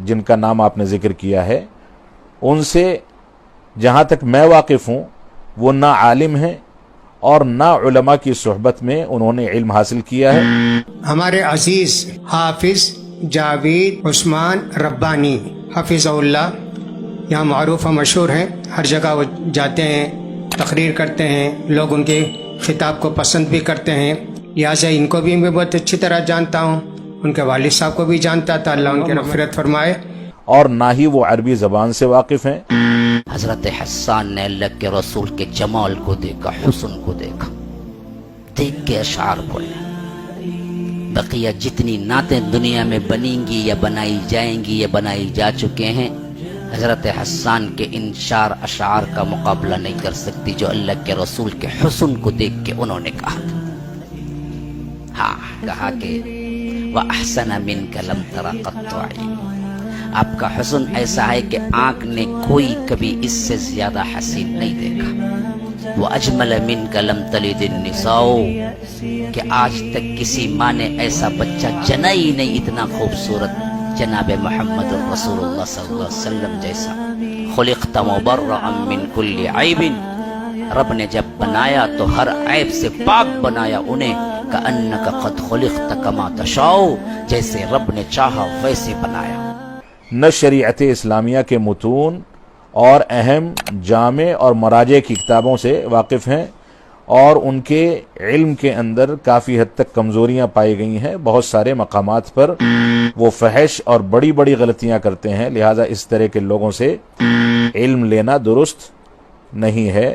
जिनका नाम आपने जिक्र किया है, उनसे जहाँ तक मैं वाकिफ़ हूँ वो ना आलिम हैं और ना उलमा की सोहबत में उन्होंने इल्म हासिल किया है। हमारे अजीज हाफिज जावेद उस्मान रब्बानी हफिज़हुल्लाह यहाँ मारूफ और मशहूर हैं, हर जगह वो जाते हैं, तकरीर करते हैं, लोग उनके खिताब को पसंद भी करते हैं। लिहाजा इनको भी मैं बहुत अच्छी तरह जानता हूँ, उनके वालिद साहब को भी जानता था, अल्लाह उनकी मग़फ़िरत फरमाए। और ना ही वो अरबी ज़बान से वाकिफ़ हैं। हज़रत हस्सान ने अल्लाह के रसूल के जमाल को देखा, हुस्न को देखा, देख के अशार बोले। बकिया जितनी नातें दुनिया में बनेंगी या बनाई जाएंगी या बनाई जा चुके हैं, हज़रत हस्सान के इन शार अशार का मुकाबला नहीं कर सकती जो अल्लाह के रसूल के हुस्न को देख के उन्होंने कहा था। हाँ, कहा कि व अहसन मिनका लम तरा क़त्तु ऐन, आपका हुस्न ऐसा है कि आँख ने कोई कभी इससे ज्यादा हसीन नहीं देखा। वो अजमल मिनका लम तलिदिन निसाओ, कि आज तक किसी माँ ने ऐसा बच्चा जना ही नहीं इतना खूबसूरत जनाब मोहम्मद रसूलुल्लाह सल्लल्लाहु अलैहि वसल्लम जैसा। खुलिक़्त मुबर्रअन मिन कुल्लि ऐबिन, रब ने जब बनाया तो हर ऐब से पाक बनाया उन्हें। कअन्नका क़द खुलिक़्त कमा तशाओ, जैसे रब ने चाहा वैसे बनाया। न शरीअत इस्लामिया के मुतून और अहम जामे और मराजे की किताबों से वाकिफ़ हैं, और उनके इल्म के अंदर काफ़ी हद तक कमज़ोरियाँ पाई गई हैं। बहुत सारे मकामात पर वो फहश और बड़ी बड़ी गलतियाँ करते हैं। लिहाजा इस तरह के लोगों से इल्म लेना दुरुस्त नहीं है।